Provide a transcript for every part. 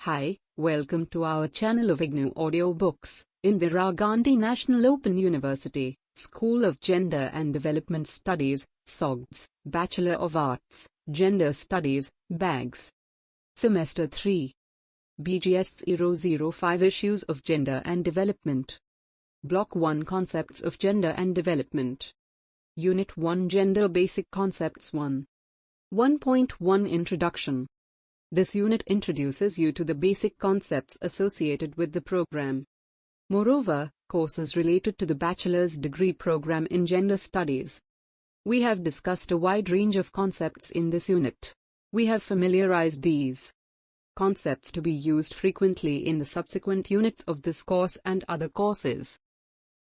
Hi, welcome to our channel of IGNOU audiobooks, Indira Gandhi National Open University, School of Gender and Development Studies, SOGDS, Bachelor of Arts, Gender Studies, BAGS. Semester 3. BGS 005 Issues of Gender and Development. Block-1 Concepts of Gender and Development. Unit-1 Gender Basic Concepts 1. 1.1 Introduction. This unit introduces you to the basic concepts associated with the program. Moreover, courses related to the bachelor's degree program in gender studies. We have discussed a wide range of concepts in this unit. We have familiarized these concepts to be used frequently in the subsequent units of this course and other courses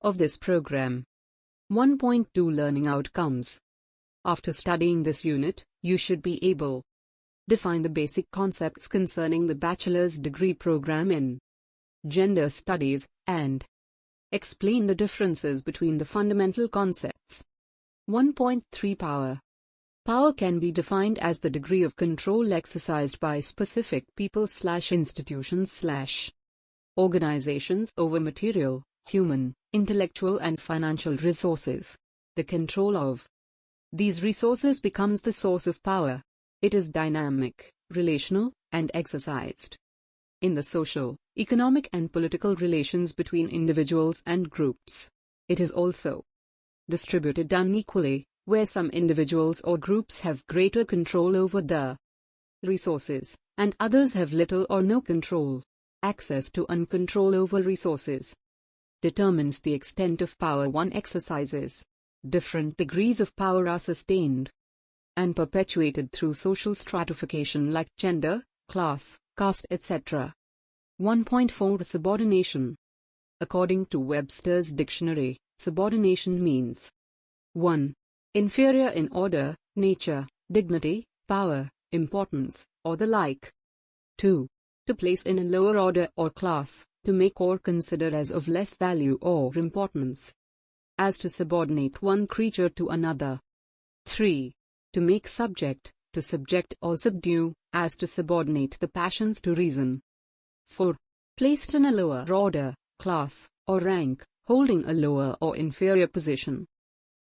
of this program. 1.2 Learning Outcomes. After studying this unit, you should be able define the basic concepts concerning the bachelor's degree program in gender studies, and explain the differences between the fundamental concepts. 1.3 Power. Power can be defined as the degree of control exercised by specific people/institutions/organizations over material, human, intellectual and financial resources. The control of these resources becomes the source of power. It is dynamic, relational, and exercised in the social, economic and political relations between individuals and groups. It is also distributed unequally, where some individuals or groups have greater control over the resources, and others have little or no control. Access to and control over resources determines the extent of power one exercises. Different degrees of power are sustained and perpetuated through social stratification like gender, class, caste, etc. 1.4 Subordination. According to Webster's dictionary, subordination means 1. Inferior in order, nature, dignity, power, importance, or the like. 2. To place in a lower order or class, to make or consider as of less value or importance. As to subordinate one creature to another. 3. To make subject, to subject or subdue, as to subordinate the passions to reason. 4. Placed in a lower order, class, or rank, holding a lower or inferior position.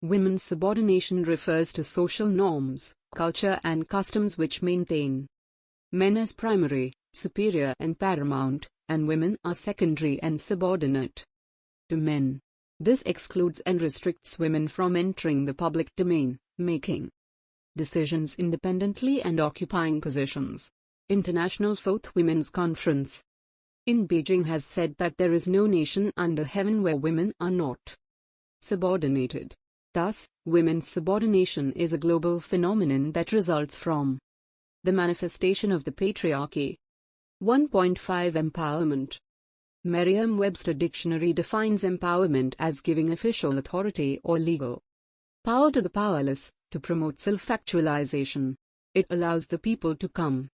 Women's subordination refers to social norms, culture and customs which maintain men as primary, superior and paramount, and women are secondary and subordinate to men. This excludes and restricts women from entering the public domain, making decisions independently and occupying positions. International Fourth Women's Conference in Beijing has said that there is no nation under heaven where women are not subordinated. Thus, women's subordination is a global phenomenon that results from the manifestation of the patriarchy. 1.5 Empowerment. Merriam-Webster Dictionary defines empowerment as giving official authority or legal power to the powerless, to promote self-actualization. It allows the people to come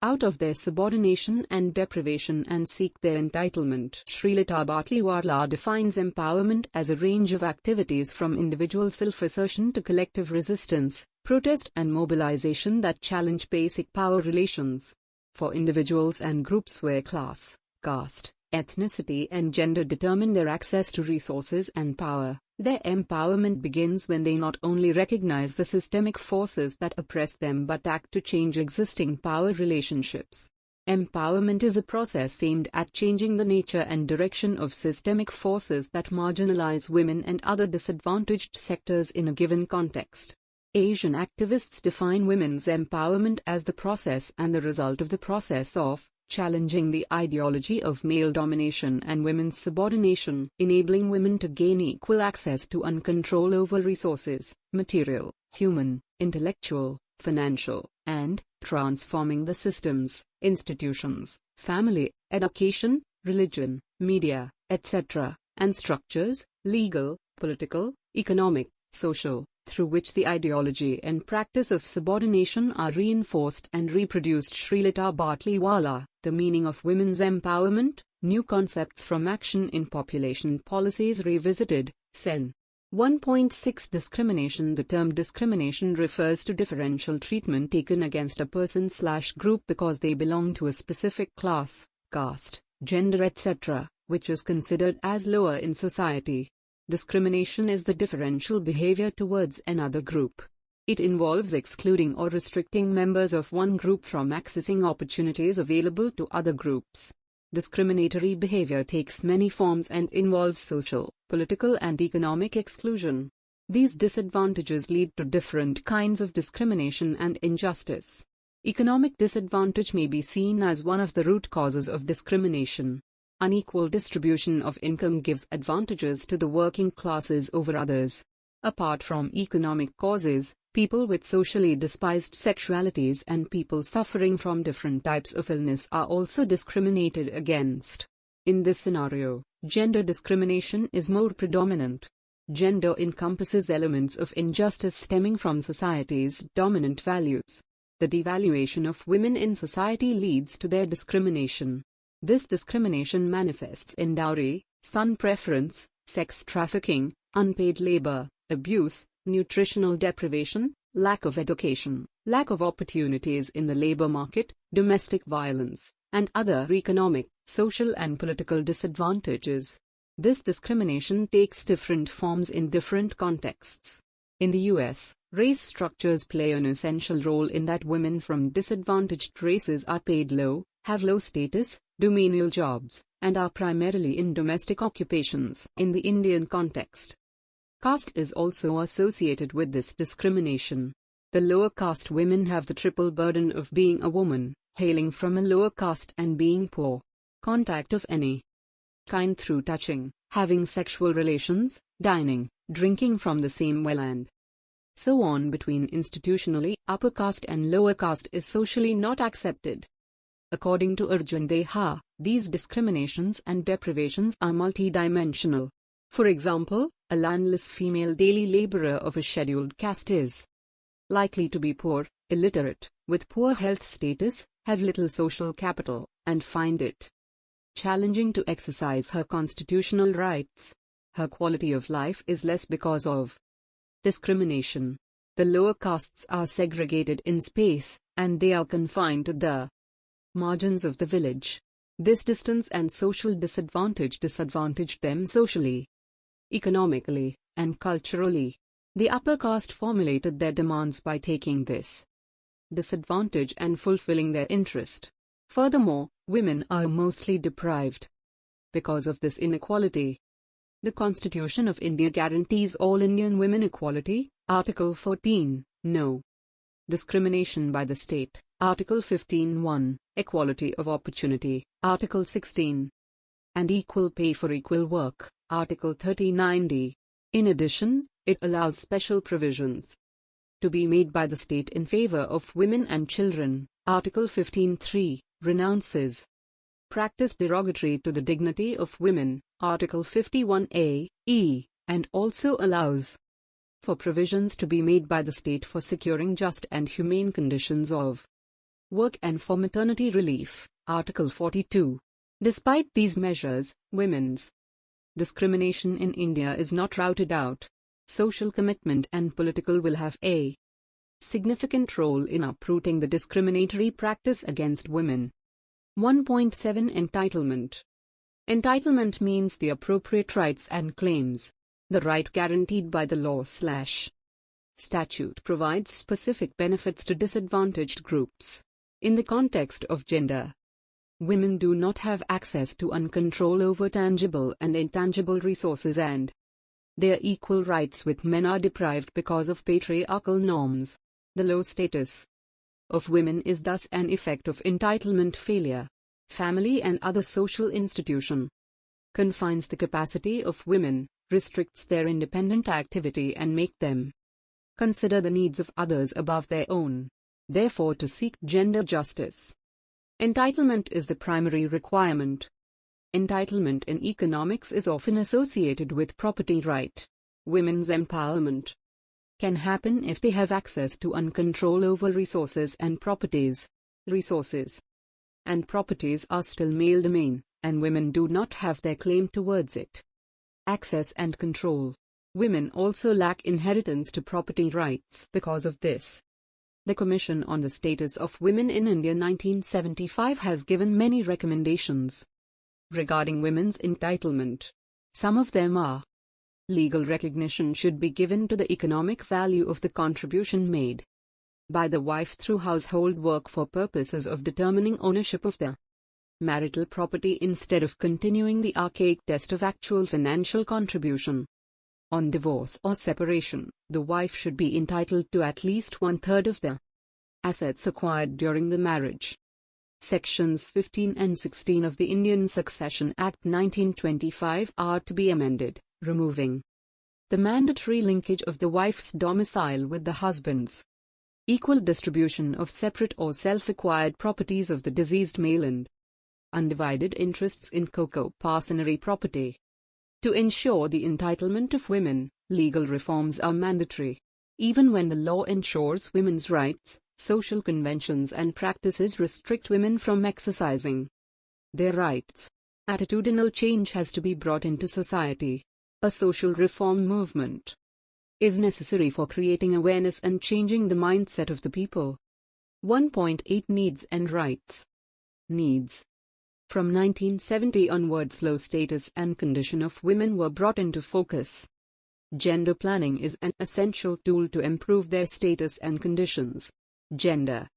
out of their subordination and deprivation and seek their entitlement. Srilata Bhatliwala defines empowerment as a range of activities from individual self-assertion to collective resistance, protest and mobilization that challenge basic power relations. For individuals and groups where class, caste, ethnicity and gender determine their access to resources and power, their empowerment begins when they not only recognize the systemic forces that oppress them but act to change existing power relationships. Empowerment is a process aimed at changing the nature and direction of systemic forces that marginalize women and other disadvantaged sectors in a given context. Asian activists define women's empowerment as the process and the result of the process of challenging the ideology of male domination and women's subordination, enabling women to gain equal access to and control over resources, material, human, intellectual, financial, and transforming the systems, institutions, family, education, religion, media, etc., and structures, legal, political, economic, social, through which the ideology and practice of subordination are reinforced and reproduced. Srilata Bhatliwala, The Meaning of Women's Empowerment, New Concepts from Action in Population Policies Revisited, Sen. 1.6 Discrimination. The term discrimination refers to differential treatment taken against a person/group because they belong to a specific class, caste, gender, etc., which is considered as lower in society. Discrimination is the differential behavior towards another group. It involves excluding or restricting members of one group from accessing opportunities available to other groups. Discriminatory behavior takes many forms and involves social, political, and economic exclusion. These disadvantages lead to different kinds of discrimination and injustice. Economic disadvantage may be seen as one of the root causes of discrimination. Unequal distribution of income gives advantages to the working classes over others. Apart from economic causes, people with socially despised sexualities and people suffering from different types of illness are also discriminated against. In this scenario, gender discrimination is more predominant. Gender encompasses elements of injustice stemming from society's dominant values. The devaluation of women in society leads to their discrimination. This discrimination manifests in dowry, son preference, sex trafficking, unpaid labor, abuse, nutritional deprivation, lack of education, lack of opportunities in the labor market, domestic violence, and other economic, social, and political disadvantages. This discrimination takes different forms in different contexts. In the US, race structures play an essential role in that women from disadvantaged races are paid low, have low status, do menial jobs, and are primarily in domestic occupations. In the Indian context, caste is also associated with this discrimination. The lower caste women have the triple burden of being a woman, hailing from a lower caste, and being poor. Contact of any kind through touching, having sexual relations, dining, drinking from the same well, and so on between institutionally upper caste and lower caste is socially not accepted. According to Arjun Deha, these discriminations and deprivations are multidimensional. For example, a landless female daily laborer of a scheduled caste is likely to be poor, illiterate, with poor health status, have little social capital, and find it challenging to exercise her constitutional rights. Her quality of life is less because of discrimination. The lower castes are segregated in space, and they are confined to the margins of the village. This distance and social disadvantage disadvantaged them socially, economically, and culturally. The upper caste formulated their demands by taking this disadvantage and fulfilling their interest. Furthermore, women are mostly deprived because of this inequality. The Constitution of India guarantees all Indian women equality, Article 14, no discrimination by the state, Article 15(1), equality of opportunity, Article 16, and equal pay for equal work, Article 39d. In addition, it allows special provisions to be made by the state in favor of women and children. Article 15(3) renounces practice derogatory to the dignity of women, Article 51a, e, and also allows for provisions to be made by the state for securing just and humane conditions of work and for maternity relief, Article 42. Despite these measures, women's discrimination in India is not routed out. Social commitment and political will have a significant role in uprooting the discriminatory practice against women. 1.7 Entitlement. Entitlement means the appropriate rights and claims. The right guaranteed by the law/statute provides specific benefits to disadvantaged groups. In the context of gender, women do not have access to and control over tangible and intangible resources, and their equal rights with men are deprived because of patriarchal norms. The low status of women is thus an effect of entitlement failure. Family and other social institution confines the capacity of women, restricts their independent activity, and make them consider the needs of others above their own. Therefore, to seek gender justice, entitlement is the primary requirement. Entitlement in economics is often associated with property right. Women's empowerment can happen if they have access to and control over resources and properties. Resources and properties are still male domain, and women do not have their claim towards it. Access and control. Women also lack inheritance to property rights because of this. The Commission on the Status of Women in India 1975 has given many recommendations regarding women's entitlement. Some of them are: legal recognition should be given to the economic value of the contribution made by the wife through household work for purposes of determining ownership of the marital property instead of continuing the archaic test of actual financial contribution. On divorce or separation, the wife should be entitled to at least 1/3 of the assets acquired during the marriage. Sections 15 and 16 of the Indian Succession Act 1925 are to be amended, removing the mandatory linkage of the wife's domicile with the husband's, equal distribution of separate or self-acquired properties of the deceased male, and undivided interests in co-parcenary property. To ensure the entitlement of women, legal reforms are mandatory. Even when the law ensures women's rights, social conventions and practices restrict women from exercising their rights. Attitudinal change has to be brought into society. A social reform movement is necessary for creating awareness and changing the mindset of the people. 1.8 Needs and Rights. Needs. From 1970 onwards, low status and condition of women were brought into focus. Gender planning is an essential tool to improve their status and conditions. Gender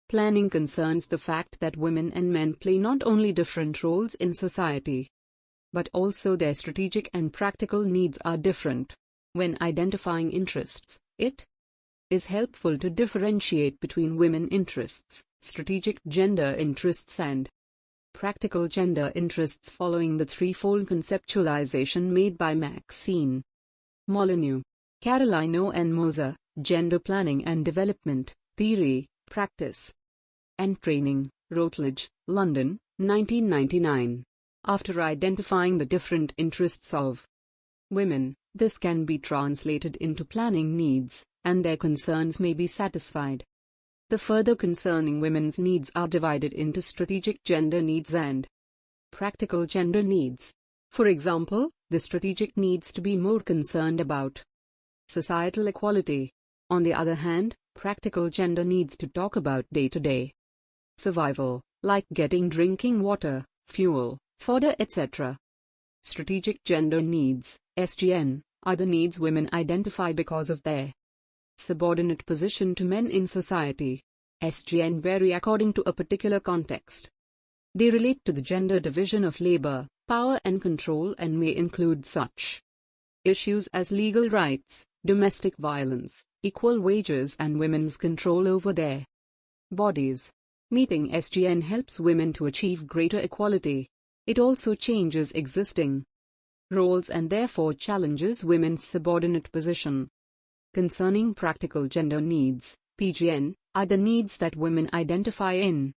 planning concerns the fact that women and men play not only different roles in society, but also their strategic and practical needs are different. When identifying interests, it is helpful to differentiate between women interests, strategic gender interests and practical gender interests following the threefold conceptualization made by Maxine Molyneux, Carolino and Moser, Gender Planning and Development, Theory, Practice, and Training, Routledge, London, 1999. After identifying the different interests of women, this can be translated into planning needs, and their concerns may be satisfied. The further concerning women's needs are divided into strategic gender needs and practical gender needs. For example, the strategic needs to be more concerned about societal equality. On the other hand, practical gender needs to talk about day-to-day survival, like getting drinking water, fuel, fodder, etc. Strategic gender needs, SGN, are the needs women identify because of their subordinate position to men in society. SGN vary according to a particular context. They relate to the gender division of labor, power and control, and may include such issues as legal rights, domestic violence, equal wages and women's control over their bodies. Meeting SGN helps women to achieve greater equality. It also changes existing roles and therefore challenges women's subordinate position. Concerning practical gender needs, PGN, are the needs that women identify in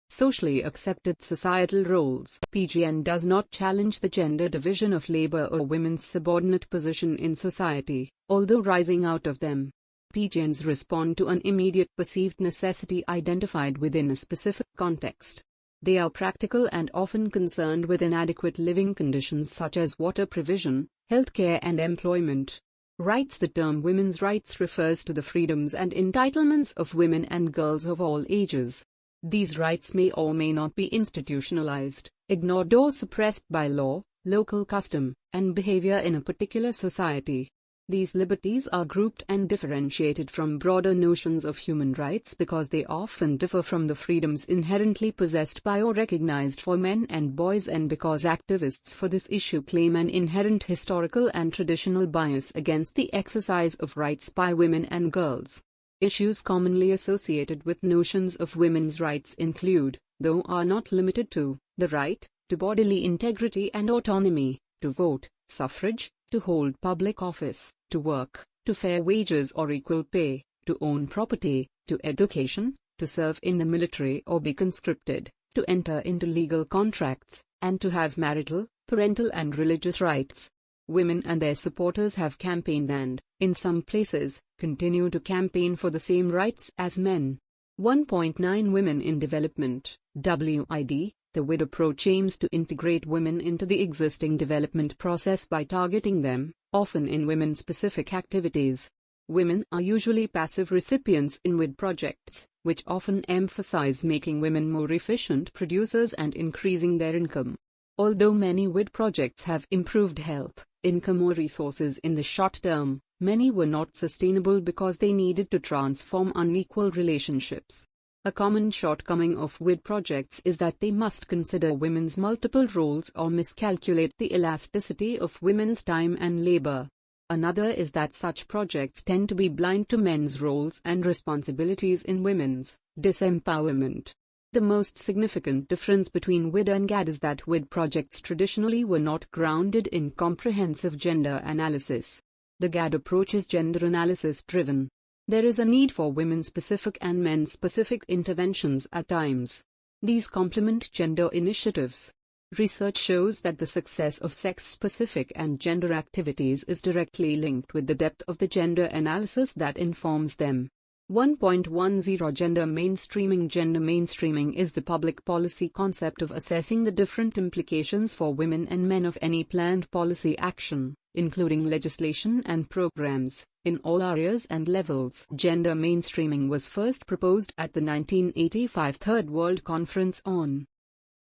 socially accepted societal roles. PGN does not challenge the gender division of labor or women's subordinate position in society, although rising out of them. PGNs respond to an immediate perceived necessity identified within a specific context. They are practical and often concerned with inadequate living conditions such as water provision, healthcare and employment. Rights. The term women's rights refers to the freedoms and entitlements of women and girls of all ages. These rights may or may not be institutionalized, ignored or suppressed by law, local custom, and behavior in a particular society. These liberties are grouped and differentiated from broader notions of human rights because they often differ from the freedoms inherently possessed by or recognized for men and boys, and because activists for this issue claim an inherent historical and traditional bias against the exercise of rights by women and girls. Issues commonly associated with notions of women's rights include, though are not limited to, the right to bodily integrity and autonomy, to vote, suffrage, to hold public office, to work, to fair wages or equal pay, to own property, to education, to serve in the military or be conscripted, to enter into legal contracts, and to have marital, parental and religious rights. Women and their supporters have campaigned and, in some places, continue to campaign for the same rights as men. 1.9 Women in Development, WID, The WID approach aims to integrate women into the existing development process by targeting them, often in women-specific activities. Women are usually passive recipients in WID projects, which often emphasize making women more efficient producers and increasing their income. Although many WID projects have improved health, income or resources in the short term, many were not sustainable because they needed to transform unequal relationships. A common shortcoming of WID projects is that they must consider women's multiple roles or miscalculate the elasticity of women's time and labor. Another is that such projects tend to be blind to men's roles and responsibilities in women's disempowerment. The most significant difference between WID and GAD is that WID projects traditionally were not grounded in comprehensive gender analysis. The GAD approach is gender analysis driven. There is a need for women-specific and men-specific interventions at times. These complement gender initiatives. Research shows that the success of sex-specific and gender activities is directly linked with the depth of the gender analysis that informs them. 1.10 Gender mainstreaming. Gender mainstreaming is the public policy concept of assessing the different implications for women and men of any planned policy action, including legislation and programs, in all areas and levels. Gender mainstreaming was first proposed at the 1985 Third World Conference on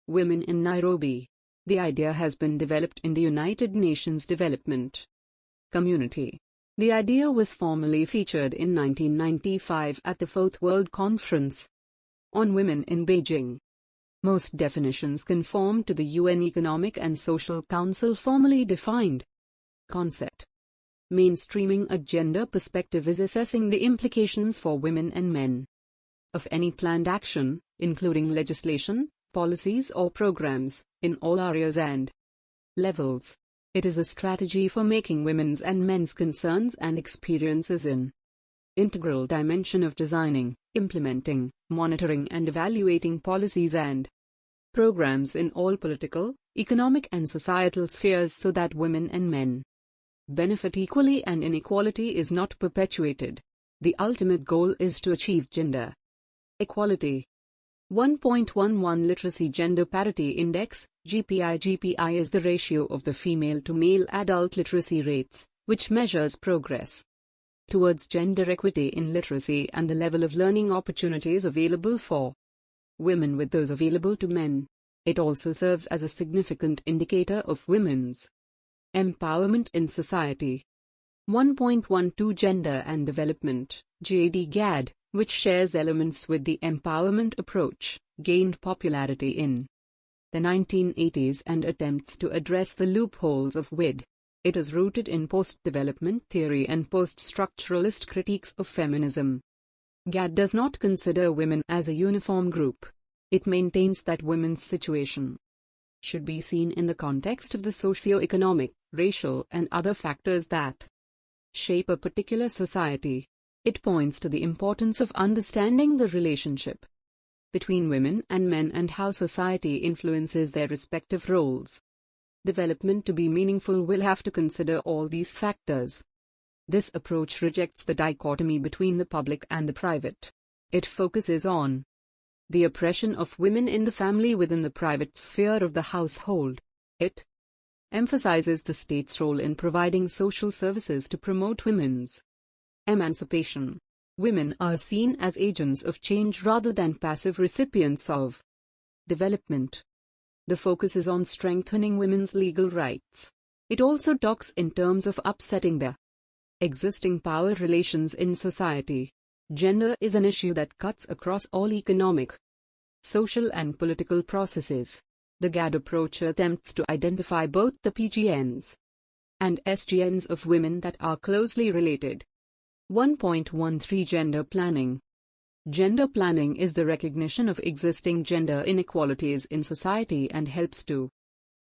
Women in Nairobi. The idea has been developed in the United Nations Development Community. The idea was formally featured in 1995 at the Fourth World Conference on Women in Beijing. Most definitions conform to the UN Economic and Social Council formally defined concept. Mainstreaming a gender perspective is assessing the implications for women and men of any planned action, including legislation, policies or programs, in all areas and levels. It is a strategy for making women's and men's concerns and experiences an integral dimension of designing, implementing, monitoring and evaluating policies and programs in all political, economic and societal spheres so that women and men benefit equally and inequality is not perpetuated. The ultimate goal is to achieve gender equality. 1.11 Literacy Gender Parity Index, GPI. GPI is the ratio of the female to male adult literacy rates, which measures progress towards gender equity in literacy and the level of learning opportunities available for women with those available to men. It also serves as a significant indicator of women's empowerment in society. 1.12 Gender and Development, GAD, which shares elements with the empowerment approach, gained popularity in the 1980s and attempts to address the loopholes of WID. It is rooted in post-development theory and post-structuralist critiques of feminism. GAD does not consider women as a uniform group. It maintains that women's situation should be seen in the context of the socio-economic, racial and other factors that shape a particular society. It points to the importance of understanding the relationship between women and men and how society influences their respective roles. Development to be meaningful will have to consider all these factors. This approach rejects the dichotomy between the public and the private. It focuses on the oppression of women in the family within the private sphere of the household. It emphasizes the state's role in providing social services to promote women's emancipation. Women are seen as agents of change rather than passive recipients of development. The focus is on strengthening women's legal rights. It also talks in terms of upsetting the existing power relations in society. Gender is an issue that cuts across all economic, social and political processes. The GAD approach attempts to identify both the PGNs and SGNs of women that are closely related. 1.13 Gender Planning. Gender planning is the recognition of existing gender inequalities in society and helps to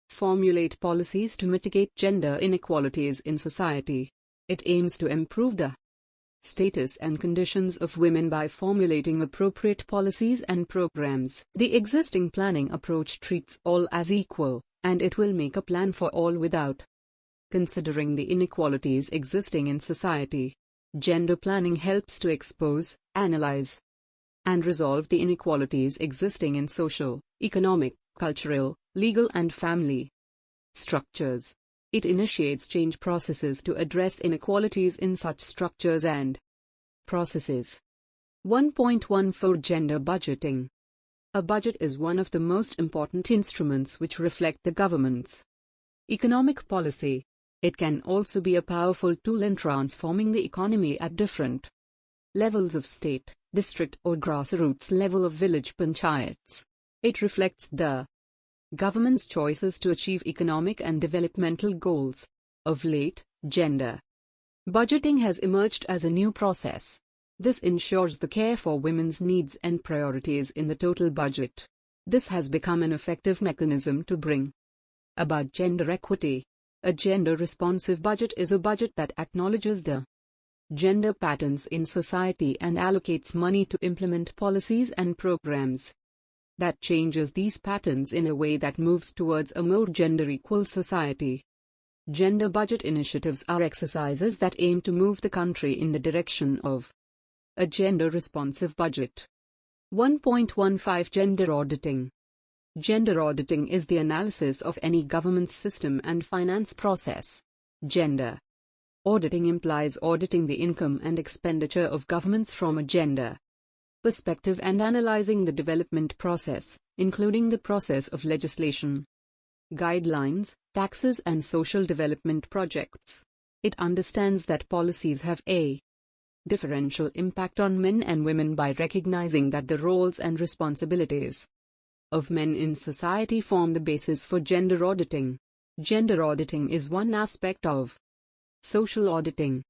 formulate policies to mitigate gender inequalities in society. It aims to improve the status and conditions of women by formulating appropriate policies and programs. The existing planning approach treats all as equal, and it will make a plan for all without considering the inequalities existing in society. Gender planning helps to expose, analyze, and resolve the inequalities existing in social, economic, cultural, legal and family structures. It initiates change processes to address inequalities in such structures and processes. 1.14 Gender budgeting. A budget is one of the most important instruments which reflect the government's economic policy. It can also be a powerful tool in transforming the economy at different levels of state, district or grassroots level of village panchayats. It reflects the government's choices to achieve economic and developmental goals. Of late, gender budgeting has emerged as a new process. This ensures the care for women's needs and priorities in the total budget. This has become an effective mechanism to bring about gender equity. A gender-responsive budget is a budget that acknowledges the gender patterns in society and allocates money to implement policies and programs that changes these patterns in a way that moves towards a more gender-equal society. Gender budget initiatives are exercises that aim to move the country in the direction of a gender-responsive budget. 1.15 Gender auditing. Gender auditing is the analysis of any government system and finance process. Gender auditing implies auditing the income and expenditure of governments from a gender perspective and analyzing the development process, including the process of legislation, guidelines, taxes and social development projects. It understands that policies have a differential impact on men and women by recognizing that the roles and responsibilities of men in society form the basis for gender auditing. Gender auditing is one aspect of social auditing.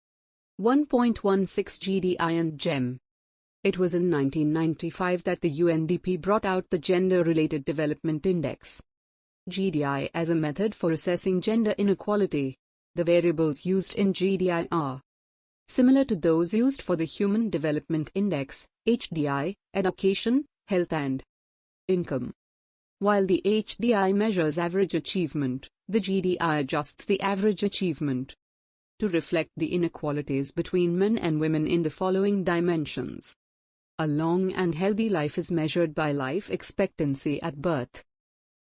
1.16 GDI and GEM. It was in 1995 that the UNDP brought out the Gender-Related Development Index, GDI, as a method for assessing gender inequality. The variables used in GDI are similar to those used for the Human Development Index, HDI, education, health and income. While the HDI measures average achievement, the GDI adjusts the average achievement to reflect the inequalities between men and women in the following dimensions. A long and healthy life is measured by life expectancy at birth,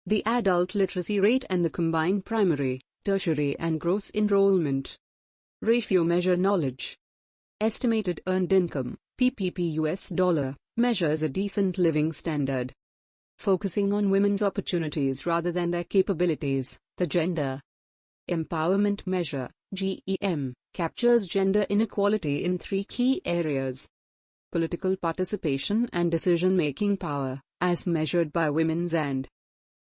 the adult literacy rate and the combined primary, tertiary and gross enrollment ratio measure knowledge. Estimated earned income, PPP US dollar, measures a decent living standard, focusing on women's opportunities rather than their capabilities. The Gender Empowerment Measure, GEM, captures gender inequality in three key areas: political participation and decision-making power, as measured by women's and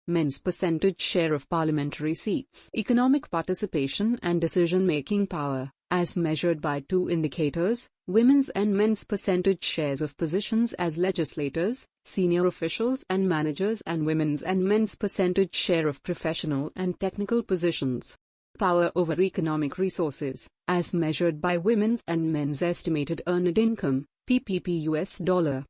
men's percentage share of parliamentary seats; economic participation and decision-making power, as measured by two indicators: women's and men's percentage shares of positions as legislators, senior officials and managers, and women's and men's percentage share of professional and technical positions; power over economic resources, as measured by women's and men's estimated earned income, PPP US dollar.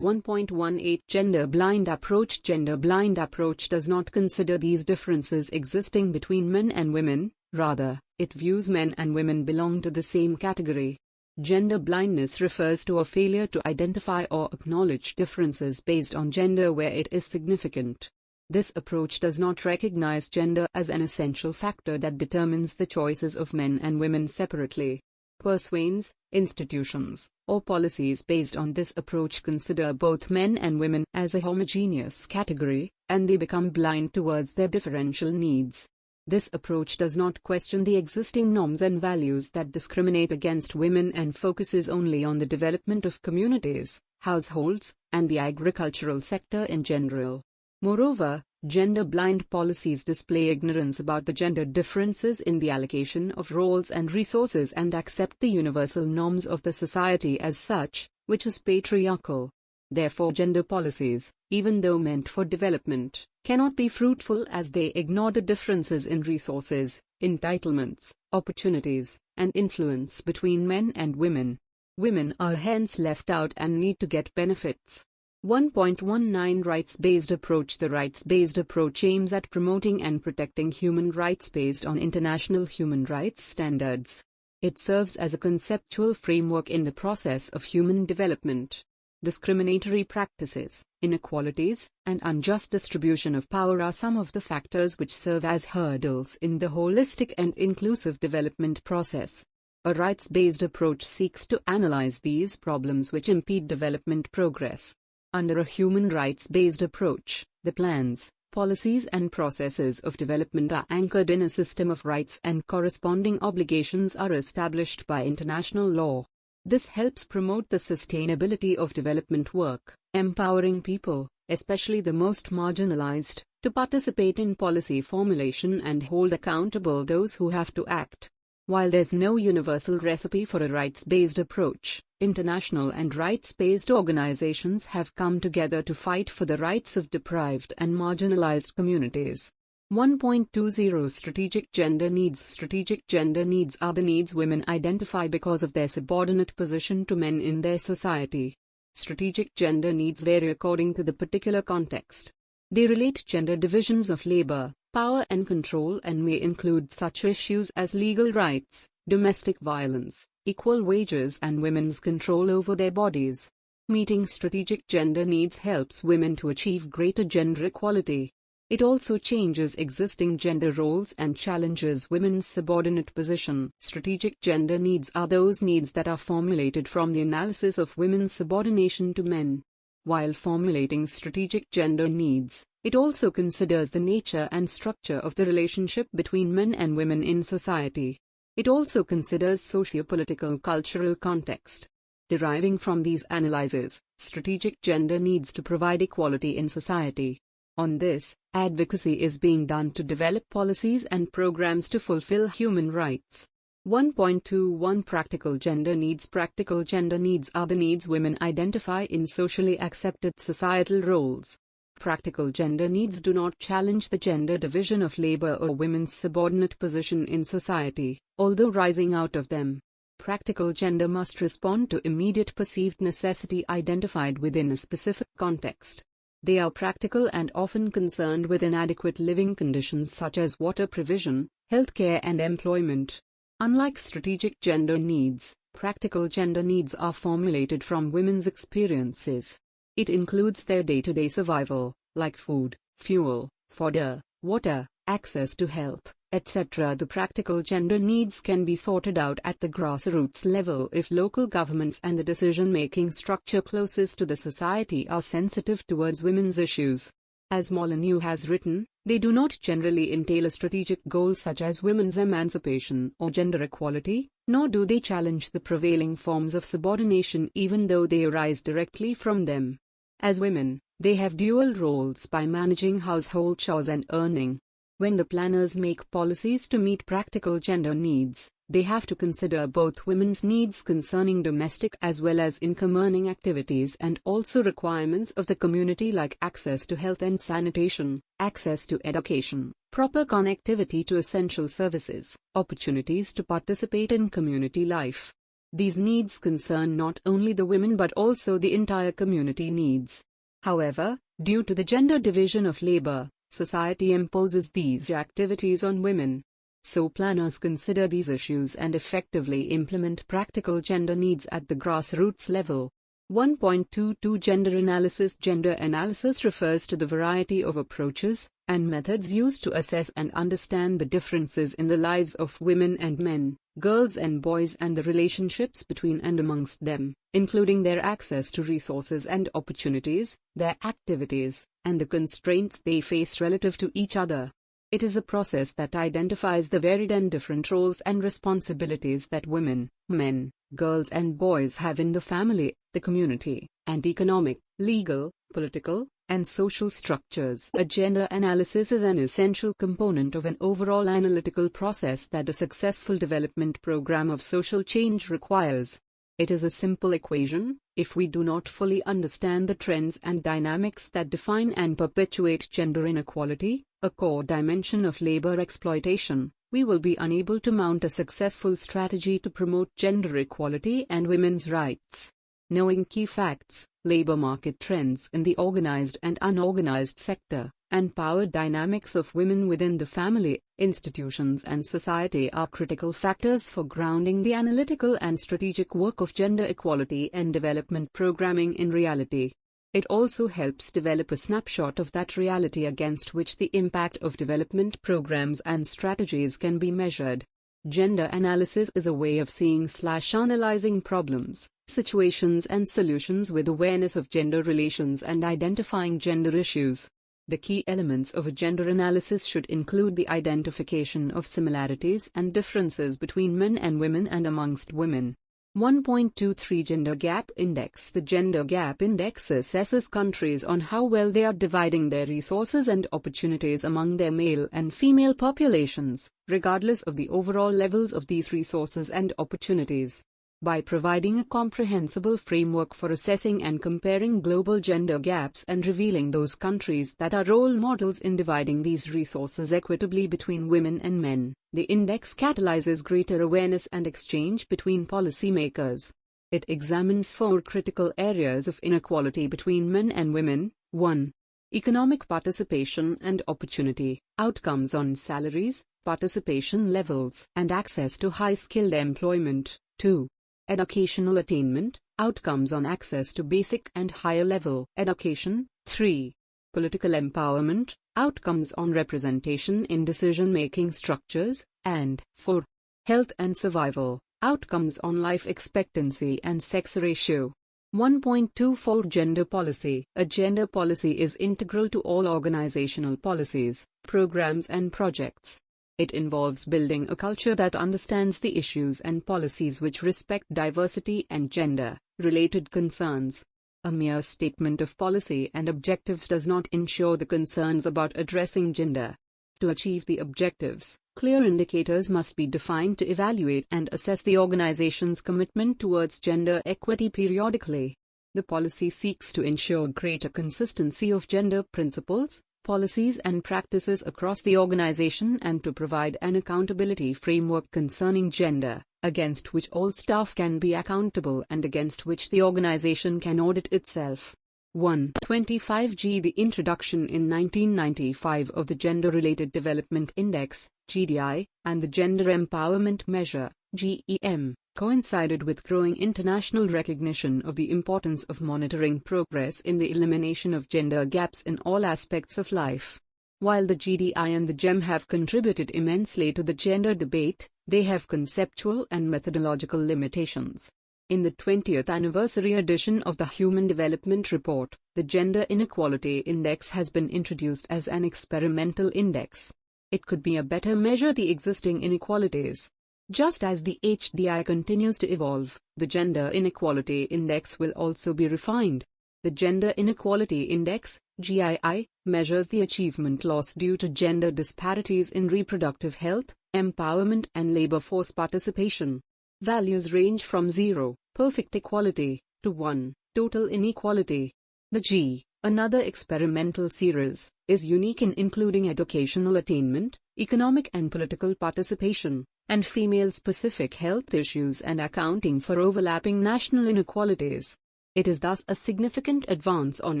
1.18 Gender-blind approach. Gender-blind approach does not consider these differences existing between men and women, rather, it views men and women belong to the same category. Gender blindness refers to a failure to identify or acknowledge differences based on gender where it is significant. This approach does not recognize gender as an essential factor that determines the choices of men and women separately. Persuades, institutions, or policies based on this approach consider both men and women as a homogeneous category, and they become blind towards their differential needs. This approach does not question the existing norms and values that discriminate against women and focuses only on the development of communities, households, and the agricultural sector in general. Moreover, gender-blind policies display ignorance about the gender differences in the allocation of roles and resources and accept the universal norms of the society as such, which is patriarchal. Therefore, gender policies, even though meant for development, cannot be fruitful as they ignore the differences in resources, entitlements, opportunities, and influence between men and women. Women are hence left out and need to get benefits. 1.19 Rights-based approach. The rights-based approach aims at promoting and protecting human rights based on international human rights standards. It serves as a conceptual framework in the process of human development. Discriminatory practices, inequalities, and unjust distribution of power are some of the factors which serve as hurdles in the holistic and inclusive development process. A rights-based approach seeks to analyze these problems which impede development progress. Under a human rights-based approach, the plans, policies and processes of development are anchored in a system of rights and corresponding obligations are established by international law. This helps promote the sustainability of development work, empowering people, especially the most marginalized, to participate in policy formulation and hold accountable those who have to act. While there's no universal recipe for a rights-based approach, international and rights-based organizations have come together to fight for the rights of deprived and marginalized communities. 1.20 Strategic Gender Needs. Strategic gender needs are the needs women identify because of their subordinate position to men in their society. Strategic gender needs vary according to the particular context. They relate to gender divisions of labor, power and control and may include such issues as legal rights, domestic violence, equal wages and women's control over their bodies. Meeting strategic gender needs helps women to achieve greater gender equality. It also changes existing gender roles and challenges women's subordinate position. Strategic gender needs are those needs that are formulated from the analysis of women's subordination to men. While formulating strategic gender needs, it also considers the nature and structure of the relationship between men and women in society. It also considers socio-political cultural context. Deriving from these analyses, strategic gender needs to provide equality in society. On this, advocacy is being done to develop policies and programs to fulfill human rights. 1.21 Practical gender needs. Practical gender needs are the needs women identify in socially accepted societal roles. Practical gender needs do not challenge the gender division of labor or women's subordinate position in society, although rising out of them. Practical gender must respond to immediate perceived necessity identified within a specific context. They are practical and often concerned with inadequate living conditions such as water provision, healthcare and employment. Unlike strategic gender needs, practical gender needs are formulated from women's experiences. It includes their day-to-day survival, like food, fuel, fodder, water, access to health, etc. The practical gender needs can be sorted out at the grassroots level if local governments and the decision-making structure closest to the society are sensitive towards women's issues. As Molyneux has written, they do not generally entail a strategic goal such as women's emancipation or gender equality, nor do they challenge the prevailing forms of subordination even though they arise directly from them. As women, they have dual roles by managing household chores and earning. When the planners make policies to meet practical gender needs, they have to consider both women's needs concerning domestic as well as income-earning activities and also requirements of the community like access to health and sanitation, access to education, proper connectivity to essential services, opportunities to participate in community life. These needs concern not only the women but also the entire community needs. However, due to the gender division of labor, society imposes these activities on women. So planners consider these issues and effectively implement practical gender needs at the grassroots level. 1.22 Gender analysis. Gender analysis refers to the variety of approaches and methods used to assess and understand the differences in the lives of women and men, girls and boys and the relationships between and amongst them, including their access to resources and opportunities, their activities, and the constraints they face relative to each other. It is a process that identifies the varied and different roles and responsibilities that women, men, girls and boys have in the family, the community, and economic, legal, political, and social structures. A gender analysis is an essential component of an overall analytical process that a successful development program of social change requires. It is a simple equation: if we do not fully understand the trends and dynamics that define and perpetuate gender inequality, a core dimension of labor exploitation, we will be unable to mount a successful strategy to promote gender equality and women's rights. Knowing key facts, labor market trends in the organized and unorganized sector, and power dynamics of women within the family, Institutions and society are critical factors for grounding the analytical and strategic work of gender equality and development programming in reality. It also helps develop a snapshot of that reality against which the impact of development programs and strategies can be measured. Gender analysis is a way of seeing/analyzing problems, situations and solutions with awareness of gender relations and identifying gender issues. The key elements of a gender analysis should include the identification of similarities and differences between men and women and amongst women. 1.23 Gender Gap Index. The Gender Gap Index assesses countries on how well they are dividing their resources and opportunities among their male and female populations, regardless of the overall levels of these resources and opportunities. By providing a comprehensible framework for assessing and comparing global gender gaps and revealing those countries that are role models in dividing these resources equitably between women and men, the index catalyzes greater awareness and exchange between policymakers. It examines 4 critical areas of inequality between men and women. 1. Economic participation and opportunity, outcomes on salaries, participation levels, and access to high-skilled employment. 2. Educational attainment, outcomes on access to basic and higher-level education. 3. Political empowerment, outcomes on representation in decision-making structures. And 4. Health and survival, outcomes on life expectancy and sex ratio. 1.24 Gender Policy. A gender policy is integral to all organizational policies, programs and projects. It involves building a culture that understands the issues and policies which respect diversity and gender-related concerns. A mere statement of policy and objectives does not ensure the concerns about addressing gender. To achieve the objectives, clear indicators must be defined to evaluate and assess the organization's commitment towards gender equity periodically. The policy seeks to ensure greater consistency of gender principles, policies and practices across the organization and to provide an accountability framework concerning gender, against which all staff can be accountable and against which the organization can audit itself. 1.25G The introduction in 1995 of the Gender-Related Development Index, GDI, and the Gender Empowerment Measure, GEM, coincided with growing international recognition of the importance of monitoring progress in the elimination of gender gaps in all aspects of life. While the GDI and the GEM have contributed immensely to the gender debate, they have conceptual and methodological limitations. In the 20th anniversary edition of the Human Development Report, the Gender Inequality Index has been introduced as an experimental index. It could be a better measure the existing inequalities. Just as the HDI continues to evolve, the Gender Inequality Index will also be refined. The Gender Inequality Index, GII, measures the achievement loss due to gender disparities in reproductive health, empowerment and labor force participation. Values range from 0, perfect equality, to 1, total inequality. The G, another experimental series, is unique in including educational attainment, economic and political participation, and female-specific health issues and accounting for overlapping national inequalities. It is thus a significant advance on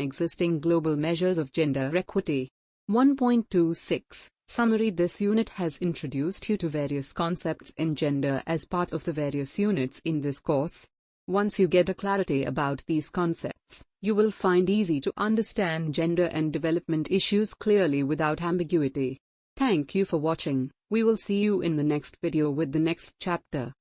existing global measures of gender equity. 1.26 Summary. This unit has introduced you to various concepts in gender as part of the various units in this course. Once you get a clarity about these concepts, you will find easy to understand gender and development issues clearly without ambiguity. Thank you for watching. We will see you in the next video with the next chapter.